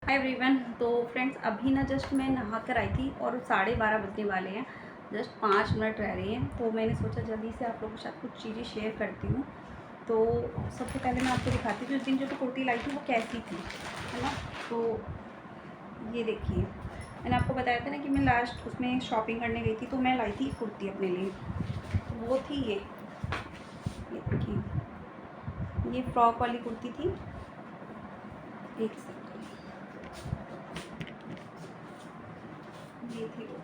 Hi everyone. तो friends अभी ना जस्ट मैं नहा कर आई थी और 12:30 बजने वाले हैं। जस्ट 5 मिनट रह रहे हैं, तो मैंने सोचा जल्दी से आप लोगों के साथ कुछ चीज़ें शेयर करती हूँ। तो सबसे पहले मैं आपको दिखाती हूँ उस दिन जो कुर्ती लाई थी वो कैसी थी, है ना। तो ये देखिए, मैंने आपको बताया था ना कि मैं लास्ट उसमें शॉपिंग करने गई थी, तो मैं लाई थी कुर्ती अपने लिए। तो वो थी ये देखिए, ये फ्रॉक वाली कुर्ती थी। एक सेकंड, ये थी वो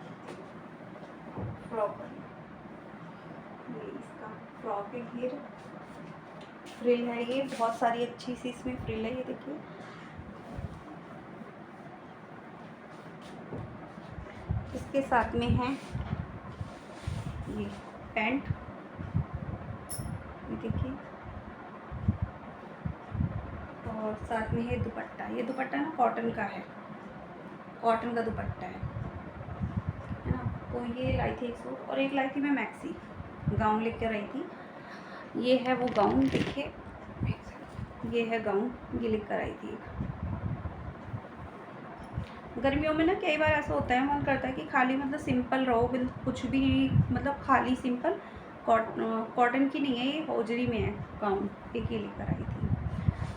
फ्रॉक वाली। ये इसका फ्रॉक है, घेर फ्रिल है, ये बहुत सारी अच्छी सी इसमें फ्रिल है। ये देखिए, इसके साथ में है ये पैंट, ये देखिए, और साथ में है दुपट्टा। ये दुपट्टा ना कॉटन का है, कॉटन का दुपट्टा है ना। तो ये लाई थी एक सूट, और एक लाई थी मैं मैक्सी गाउन लेकर आई थी। ये है वो गाउन, देखिए ये है गाउन, ये लेकर आई थी एक। गर्मियों में ना कई बार ऐसा होता है, मन करता है कि खाली मतलब सिंपल रहो, कुछ भी मतलब खाली सिंपल। कॉटन की नहीं है, ये होजरी में है गाउन, एक ही लेकर आई थी,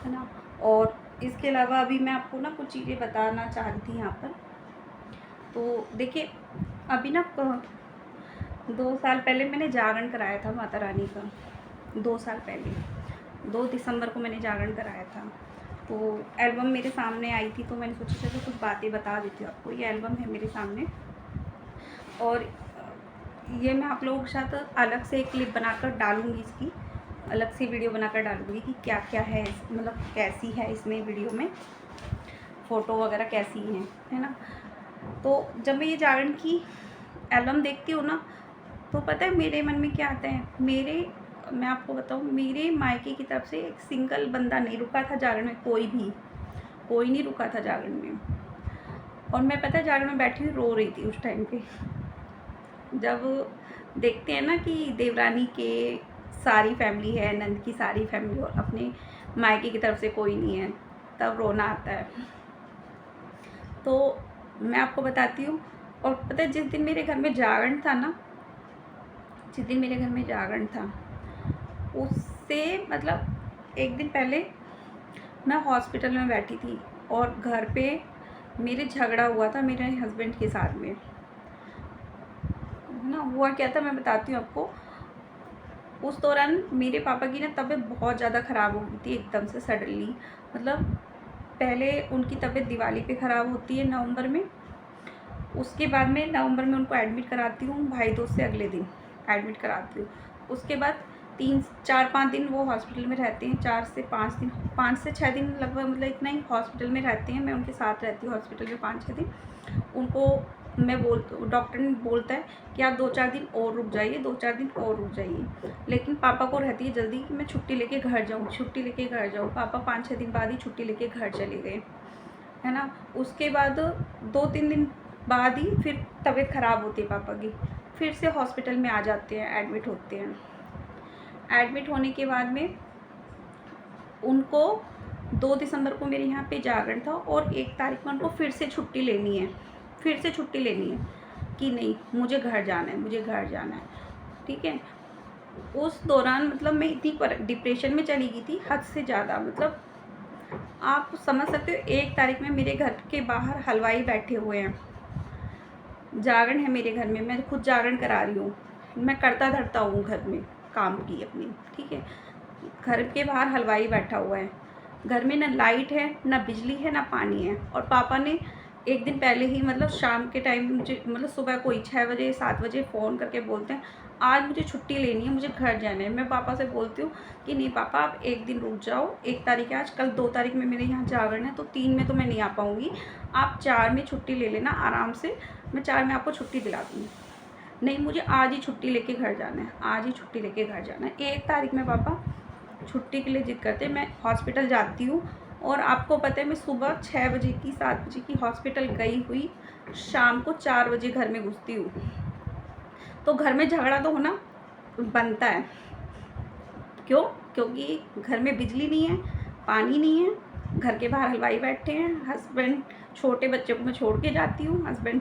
है ना। और इसके अलावा अभी मैं आपको ना कुछ चीज़ें बताना चाह रही थी यहाँ पर। तो देखिए, अभी ना 2 साल पहले मैंने जागरण कराया था माता रानी का। 2 साल पहले 2 दिसंबर को मैंने जागरण कराया था। तो एल्बम मेरे सामने आई थी, तो मैंने सोचा चलो कुछ बातें बता देती हूँ आपको। ये एल्बम है मेरे सामने, और ये मैं आप लोगों के साथ अलग से एक क्लिप बनाकर डालूँगी, इसकी अलग से वीडियो बनाकर डालूँगी कि क्या क्या है, मतलब कैसी है इसमें वीडियो में फ़ोटो वगैरह कैसी हैं, है ना। तो जब मैं ये जागरण की एल्बम देखती हूँ ना, तो पता है मेरे मन में क्या आता है। मैं आपको बताऊँ, मेरे मायके की तरफ से एक सिंगल बंदा नहीं रुका था जागरण में, कोई नहीं रुका था जागरण में। और मैं पता है जागरण में बैठी हुई रो रही थी उस टाइम पे, जब देखते हैं ना कि देवरानी के सारी फैमिली है, नंद की सारी फैमिली, और अपने मायके की तरफ से कोई नहीं है, तब रोना आता है। तो मैं आपको बताती हूँ। और पता है जिस दिन मेरे घर में जागरण था ना, जिस दिन मेरे घर में जागरण था, उससे मतलब एक दिन पहले मैं हॉस्पिटल में बैठी थी, और घर पे मेरे झगड़ा हुआ था मेरे हस्बैंड के साथ में, ना। हुआ क्या था मैं बताती हूँ आपको। उस दौरान मेरे पापा की ना तबीयत बहुत ज़्यादा ख़राब हो गई थी एकदम से, सडनली। मतलब पहले उनकी तबीयत दिवाली पे ख़राब होती है नवंबर में, उसके बाद में नवंबर में उनको एडमिट कराती हूँ, भाई दूज से अगले दिन एडमिट कराती हूँ। उसके बाद 3-4-5 दिन वो हॉस्पिटल में रहते हैं, 4 से 5 दिन, 5 से 6 दिन लगभग, मतलब इतना ही हॉस्पिटल में रहते हैं। मैं उनके साथ रहती हूँ हॉस्पिटल में 5-6 दिन। उनको डॉक्टर ने बोलता है कि आप 2-4 दिन और रुक जाइए, 2-4 दिन और रुक जाइए। लेकिन पापा को रहती है जल्दी कि मैं छुट्टी लेके घर जाऊँ, छुट्टी लेके घर जाऊँ। पापा 5-6 दिन बाद ही छुट्टी लेके घर चले गए, है ना। उसके बाद 2-3 दिन बाद ही फिर तबीयत ख़राब होती है पापा की, फिर से हॉस्पिटल में आ जाते हैं, एडमिट होते हैं। एडमिट होने के बाद में उनको 2 दिसंबर को मेरे यहाँ पे जागरण था, और 1 तारीख में उनको फिर से छुट्टी लेनी है, फिर से छुट्टी लेनी है कि नहीं मुझे घर जाना है, मुझे घर जाना है, ठीक है। उस दौरान मतलब मैं इतनी डिप्रेशन में चली गई थी, हद से ज़्यादा। मतलब आप समझ सकते हो, 1 तारीख में मेरे घर के बाहर हलवाई बैठे हुए हैं, जागरण है मेरे घर में, मैं खुद जागरण करा रही हूँ, मैं करता धरता हूँ घर में काम की अपनी, ठीक है। घर के बाहर हलवाई बैठा हुआ है, घर में ना लाइट है, ना बिजली है, ना पानी है। और पापा ने एक दिन पहले ही, मतलब शाम के टाइम मुझे, मतलब सुबह कोई 6 बजे 7 बजे फ़ोन करके बोलते हैं आज मुझे छुट्टी लेनी है, मुझे घर जाना है। मैं पापा से बोलती हूँ कि नहीं पापा, आप एक दिन रुक जाओ, 1 तारीख है आज, कल 2 तारीख में मेरे यहाँ जागरण है, तो 3 में तो मैं नहीं आ पाऊँगी, आप 4 में छुट्टी ले लेना आराम से, मैं 4 में आपको छुट्टी दिला दूँगी। नहीं, मुझे आज ही छुट्टी लेके घर जाना है, आज ही छुट्टी लेके घर जाना है। 1 तारीख में पापा छुट्टी के लिए ज़िद करते, मैं हॉस्पिटल जाती हूँ। और आपको पता है मैं सुबह 6 बजे की 7 बजे की हॉस्पिटल गई हुई, शाम को 4 बजे घर में घुसती हूँ। तो घर में झगड़ा तो होना बनता है, क्यों? क्योंकि घर में बिजली नहीं है, पानी नहीं है, घर के बाहर हलवाई बैठे हैं, हस्बैंड, छोटे बच्चे को मैं छोड़ के जाती हूँ, हस्बैंड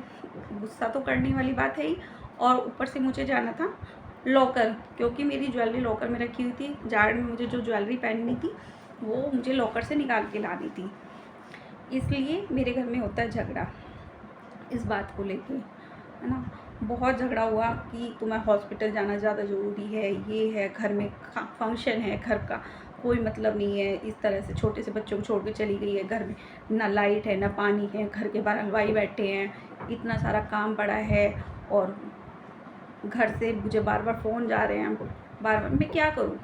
गुस्सा तो करने वाली बात है ही, और ऊपर से मुझे जाना था लॉकर, क्योंकि मेरी ज्वेलरी लॉकर में रखी हुई थी। जाड़ में मुझे जो ज्वेलरी पहननी थी वो मुझे लॉकर से निकाल के लानी थी, इसलिए मेरे घर में होता है झगड़ा इस बात को लेके, है ना। बहुत झगड़ा हुआ कि तुम्हें हॉस्पिटल जाना ज़्यादा ज़रूरी है, ये है, घर में फंक्शन है, घर का कोई मतलब नहीं है, इस तरह से छोटे से बच्चों को छोड़ के चली गई है, घर में ना लाइट है ना पानी है, घर के बाहर हलवाई बैठे हैं, इतना सारा काम पड़ा है, और घर से मुझे बार बार फ़ोन जा रहे हैं, बार बार मैं क्या करूँ।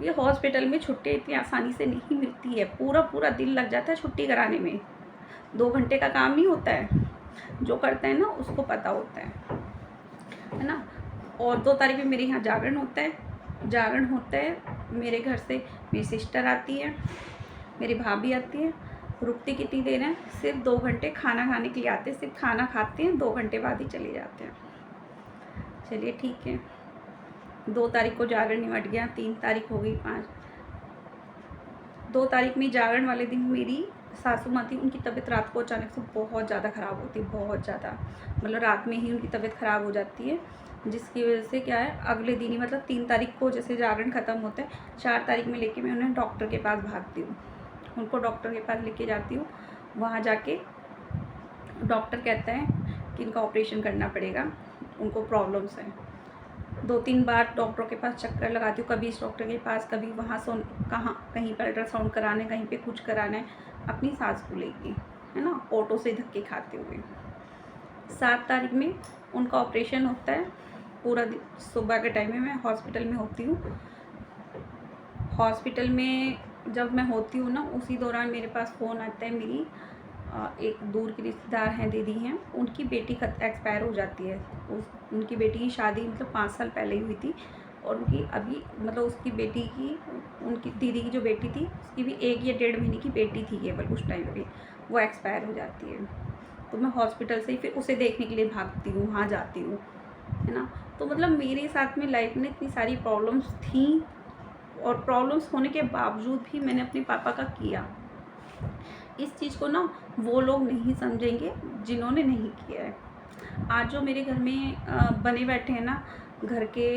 ये हॉस्पिटल में छुट्टी इतनी आसानी से नहीं मिलती है, पूरा पूरा दिन लग जाता है छुट्टी कराने में, 2 घंटे का काम नहीं होता है, जो करते हैं ना उसको पता होता है ना। और 2 तारीख में मेरे यहाँ जागरण होता है, मेरे घर से मेरी सिस्टर आती है, मेरी भाभी आती है, रुकती कितनी देर है, सिर्फ 2 घंटे खाना खाने के लिए आते हैं, सिर्फ खाना खाते हैं, 2 घंटे बाद ही चले जाते हैं। चलिए ठीक है, 2 तारीख को जागरण निमट गया, 3 तारीख हो गई, 5, 2 तारीख में जागरण वाले दिन मेरी सासू माँ थी, उनकी तबीयत रात को अचानक से बहुत ज़्यादा ख़राब होती है, बहुत ज़्यादा, मतलब रात में ही उनकी तबीयत ख़राब हो जाती है, जिसकी वजह से क्या है, अगले दिन ही मतलब 3 तारीख को जैसे जागरण ख़त्म होता है, 4 तारीख में लेके मैं उन्हें डॉक्टर के पास भागती हूँ, उनको डॉक्टर के पास लेके जाती हूँ। वहाँ जाके डॉक्टर कहता है कि इनका ऑपरेशन करना पड़ेगा, उनको प्रॉब्लम्स हैं। 2-3 बार डॉक्टरों के पास चक्कर लगाती हूँ, कभी इस डॉक्टर के पास, कभी वहाँ कहीं पर अल्ट्रासाउंड कराना है, कहीं पे कुछ कराना है, अपनी सास को लेके, है ना, ऑटो से धक्के खाते हुए। 7 तारीख में उनका ऑपरेशन होता है, पूरा दिन सुबह के टाइम में मैं हॉस्पिटल में होती हूँ। हॉस्पिटल में जब मैं होती हूँ ना, उसी दौरान मेरे पास फ़ोन आता है, मेरी एक दूर की रिश्तेदार हैं, दीदी हैं, उनकी बेटी एक्सपायर हो जाती है। उनकी बेटी की शादी मतलब 5 साल पहले ही हुई थी, और उनकी अभी मतलब उसकी बेटी की, उनकी दीदी की जो बेटी थी उसकी भी 1 या 1.5 महीने की बेटी थी केवल उस टाइम पे, वो एक्सपायर हो जाती है। तो मैं हॉस्पिटल से ही फिर उसे देखने के लिए भागती हूँ, वहाँ जाती हूँ, है ना। तो मतलब मेरे साथ में लाइफ में इतनी सारी प्रॉब्लम्स थी, और प्रॉब्लम्स होने के बावजूद भी मैंने अपने पापा का किया। इस चीज़ को ना वो लोग नहीं समझेंगे जिन्होंने नहीं किया है। आज जो मेरे घर में बने बैठे हैं ना, घर के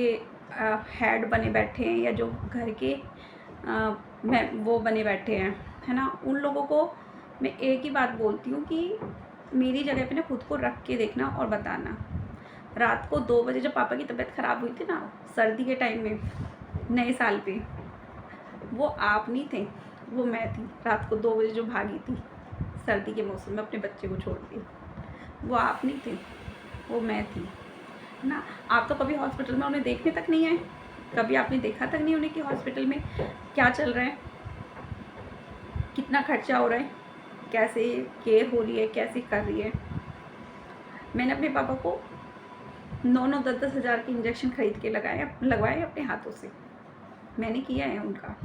हेड बने बैठे हैं, या जो घर के वो बने बैठे हैं, है ना, उन लोगों को मैं एक ही बात बोलती हूँ कि मेरी जगह पे ना खुद को रख के देखना और बताना। रात को 2 बजे जब पापा की तबीयत ख़राब हुई थी ना, सर्दी के टाइम में, नए साल पे, वो आप नहीं थे, वो मैं थी। रात को 2 बजे जो भागी थी सर्दी के मौसम में अपने बच्चे को छोड़ के, वो आप नहीं थे, वो मैं थी ना। आप तो कभी हॉस्पिटल में उन्हें देखने तक नहीं आए, कभी आपने देखा तक नहीं उन्हें कि हॉस्पिटल में क्या चल रहा है, कितना खर्चा हो रहा है, कैसे केयर हो रही है, कैसे कर रही है। मैंने अपने पापा को 9-9, 10-10 हज़ार के इंजेक्शन खरीद के लगवाए अपने हाथों से, मैंने किया है उनका।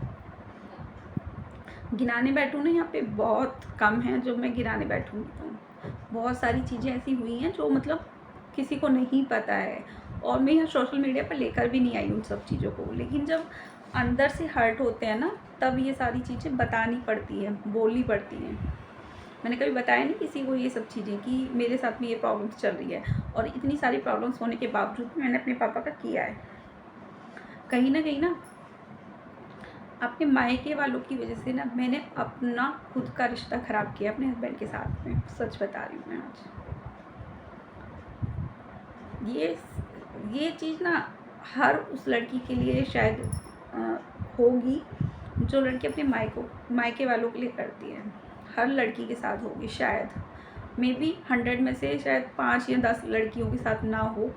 गिनाने बैठूँ ना, यहाँ पे बहुत कम है जो मैं गिनाने बैठूँगी, तो बहुत सारी चीज़ें ऐसी हुई हैं जो मतलब किसी को नहीं पता है, और मैं यहाँ सोशल मीडिया पर लेकर भी नहीं आई उन सब चीज़ों को। लेकिन जब अंदर से हर्ट होते हैं ना, तब ये सारी चीज़ें बतानी पड़ती हैं, बोलनी पड़ती हैं। मैंने कभी बताया नहीं किसी को ये सब चीज़ें कि मेरे साथ में ये प्रॉब्लम्स चल रही है, और इतनी सारी प्रॉब्लम्स होने के बावजूद मैंने अपने पापा का किया है। कहीं ना अपने मायके वालों की वजह से ना मैंने अपना खुद का रिश्ता ख़राब किया अपने हस्बैंड के साथ में, सच बता रही हूँ मैं आज। ये चीज़ ना हर उस लड़की के लिए शायद होगी जो लड़की अपने मायके वालों के लिए करती है, हर लड़की के साथ होगी शायद, मे बी 100 में से शायद 5 या 10 लड़कियों के साथ ना हो,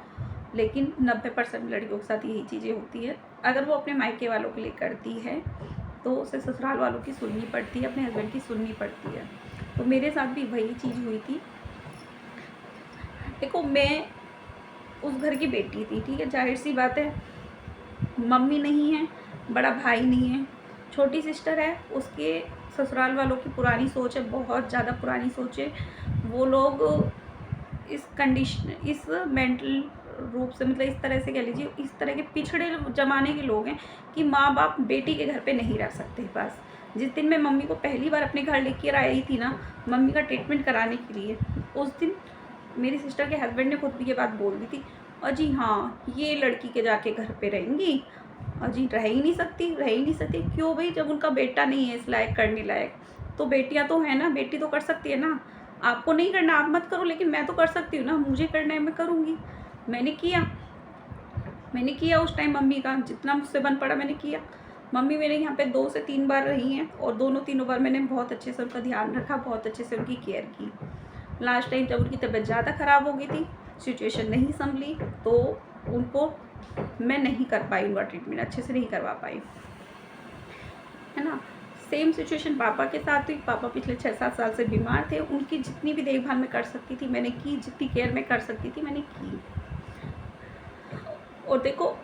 लेकिन 90% लड़कियों के साथ यही चीज़ें होती है। अगर वो अपने मायके वालों के लिए करती है तो उसे ससुराल वालों की सुननी पड़ती है, अपने हस्बैंड की सुननी पड़ती है। तो मेरे साथ भी वही चीज़ हुई थी। देखो, मैं उस घर की बेटी थी, ठीक है, जाहिर सी बात है, मम्मी नहीं है, बड़ा भाई नहीं है, छोटी सिस्टर है, उसके ससुराल वालों की पुरानी सोच है, बहुत ज़्यादा पुरानी सोच है। वो लोग इस मेंटल रूप से, मतलब इस तरह से कह लीजिए, इस तरह के पिछड़े ज़माने के लोग हैं कि माँ बाप बेटी के घर पे नहीं रह सकते, बस जिस दिन मैं मम्मी को पहली बार अपने घर लेकर आई थी ना मम्मी का ट्रीटमेंट कराने के लिए, उस दिन मेरी सिस्टर के हस्बैंड ने खुद भी ये बात बोल दी थी, और जी हाँ ये लड़की के जाके घर पे रहेंगी, और जी रह ही नहीं सकती, रह ही नहीं सकती। क्यों भाई, जब उनका बेटा नहीं है इस लायक करने लायक, तो बेटियां तो है ना, बेटी तो कर सकती है ना। आपको नहीं करना आप मत करो, लेकिन मैं तो कर सकती हूँ ना, मुझे करना है मैं करूँगी। मैंने किया उस टाइम मम्मी का जितना मुझसे बन पड़ा मैंने किया। मम्मी मेरे यहाँ पे 2 से 3 बार रही हैं, और दोनों तीनों बार मैंने बहुत अच्छे से उनका ध्यान रखा, बहुत अच्छे से उनकी केयर की। लास्ट टाइम जब उनकी तबीयत ज़्यादा ख़राब हो गई थी, सिचुएशन नहीं संभली, तो उनको मैं नहीं कर पाई, उनका ट्रीटमेंट अच्छे से नहीं करवा पाई, है ना। सेम सिचुएशन पापा के साथ हुई। पापा पिछले 6-7 साल से बीमार थे, उनकी जितनी भी देखभाल मैं कर सकती थी मैंने की, जितनी केयर मैं कर सकती थी मैंने की। और देखो,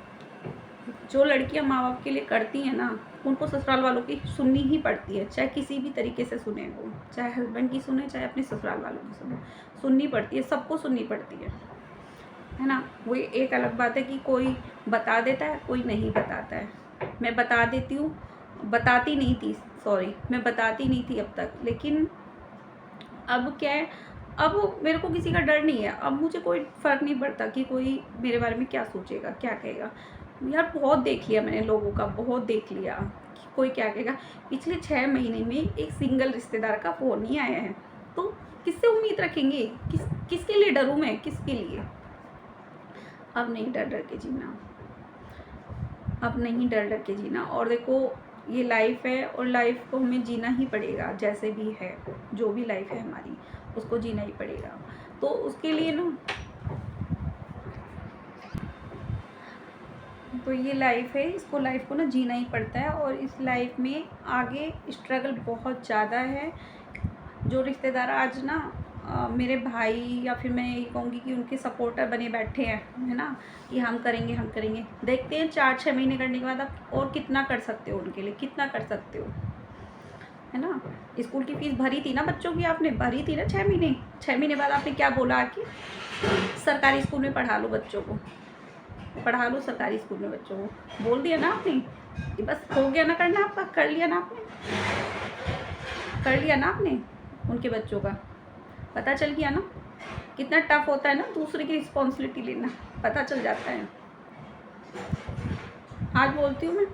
जो लड़कियां माँ बाप के लिए करती हैं ना, उनको ससुराल वालों की सुननी ही पड़ती है, चाहे किसी भी तरीके से सुने, वो चाहे हस्बैंड की सुने चाहे अपने ससुराल वालों की सुने, सुननी पड़ती है, सबको सुननी पड़ती है ना। वो एक अलग बात है कि कोई बता देता है कोई नहीं बताता है। मैं बता देती हूँ, बताती नहीं थी, सॉरी मैं बताती नहीं थी अब तक, लेकिन अब क्या है, अब मेरे को किसी का डर नहीं है। अब मुझे कोई फ़र्क नहीं पड़ता कि कोई मेरे बारे में क्या सोचेगा क्या कहेगा। यार बहुत देख लिया मैंने लोगों का, बहुत देख लिया कि कोई क्या कहेगा। पिछले 6 महीने में एक सिंगल रिश्तेदार का फ़ोन नहीं आया है, तो किससे उम्मीद रखेंगे, किसके लिए डरूँ मैं, किसके लिए। अब नहीं डर डर के जीना, अब नहीं डर डर के जीना। और देखो ये लाइफ है, और लाइफ को हमें जीना ही पड़ेगा, जैसे भी है जो भी लाइफ है हमारी उसको जीना ही पड़ेगा। तो उसके लिए ना, तो ये लाइफ है, इसको लाइफ को ना जीना ही पड़ता है। और इस लाइफ में आगे स्ट्रगल बहुत ज़्यादा है। जो रिश्तेदार आज ना मेरे भाई, या फिर मैं ये कहूँगी कि उनके सपोर्टर बने बैठे हैं, है ना, कि हम करेंगे हम करेंगे। देखते हैं 4-6 महीने करने के बाद आप और कितना कर सकते हो उनके लिए, कितना कर सकते हो, है ना। स्कूल की फ़ीस भरी थी ना बच्चों की, आपने भरी थी ना 6 महीने। 6 महीने बाद आपने क्या बोला कि सरकारी स्कूल में पढ़ा लो बच्चों को, पढ़ा लो सरकारी स्कूल में बच्चों को, बोल दिया ना आपने। कि बस हो गया ना करना आपका, कर लिया ना आपने, कर लिया ना आपने उनके बच्चों का। पता चल गया ना कितना टफ होता है ना दूसरे की रिस्पॉन्सिबिलिटी लेना, पता चल जाता है। आज बोलती हूँ मैं,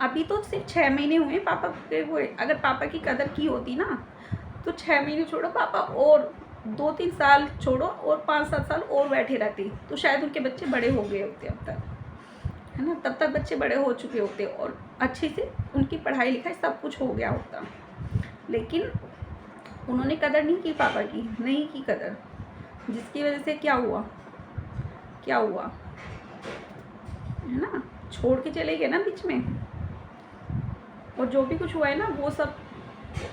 अभी तो सिर्फ 6 महीने हुए पापा के हुए। अगर पापा की कदर की होती ना तो 6 महीने छोड़ो पापा, और 2-3 साल छोड़ो, और 5-7 साल और बैठे रहते, तो शायद उनके बच्चे बड़े हो गए होते अब तक, है ना। तब तक बच्चे बड़े हो चुके होते, और अच्छे से उनकी पढ़ाई लिखाई सब कुछ हो गया होता। लेकिन उन्होंने कदर नहीं की, पापा की नहीं की कदर, जिसकी वजह से क्या हुआ, क्या हुआ, है ना, छोड़ के चले गए ना बीच में। और जो भी कुछ हुआ है ना, वो सब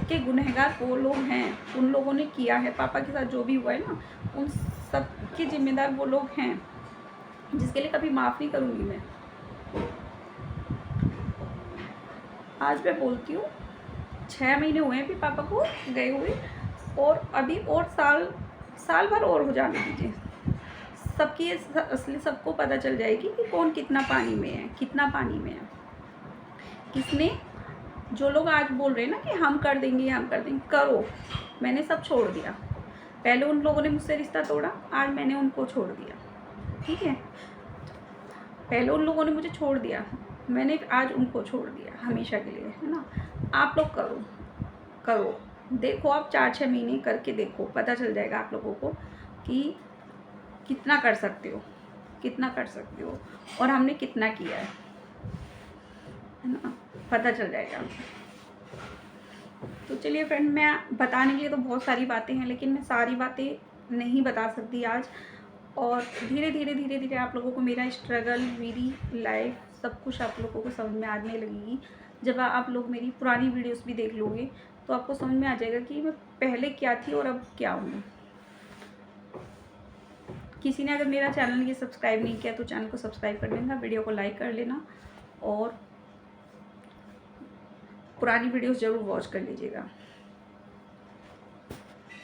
के गुनहगार वो लोग हैं, उन लोगों ने किया है। पापा के साथ जो भी हुआ है ना, उन सब के जिम्मेदार वो लोग हैं, जिसके लिए कभी माफ़ नहीं करूँगी मैं। आज मैं बोलती हूँ 6 महीने हुए हैं भी पापा को गए हुए, और अभी और साल भर और हो जाने दीजिए। सबकी असली सबको पता चल जाएगी कि कौन कितना पानी में है, कितना पानी में है, किसने। जो लोग आज बोल रहे हैं ना कि हम कर देंगे हम कर देंगे, करो। मैंने सब छोड़ दिया। पहले उन लोगों ने मुझसे रिश्ता तोड़ा, आज मैंने उनको छोड़ दिया, ठीक है। पहले उन लोगों ने मुझे छोड़ दिया, मैंने आज उनको छोड़ दिया हमेशा के लिए, है ना। आप लोग करो, करो, देखो आप 4-6 महीने करके देखो, पता चल जाएगा आप लोगों को कि कितना कर सकते हो, कितना कर सकते हो, और हमने कितना किया है ना, पता चल जाएगा। तो चलिए फ्रेंड, मैं बताने के लिए तो बहुत सारी बातें हैं, लेकिन मैं सारी बातें नहीं बता सकती आज। और धीरे धीरे आप लोगों को मेरा स्ट्रगल, मेरी लाइफ, सब कुछ आप लोगों को समझ में आने लगेगी। जब आप लोग मेरी पुरानी वीडियोस भी देख लोगे तो आपको समझ में आ जाएगा कि मैं पहले क्या थी और अब क्या हूँ। किसी ने अगर मेरा चैनल ये सब्सक्राइब नहीं किया तो चैनल को सब्सक्राइब कर लेना, वीडियो को लाइक कर लेना, और पुरानी वीडियोस ज़रूर वॉच कर लीजिएगा।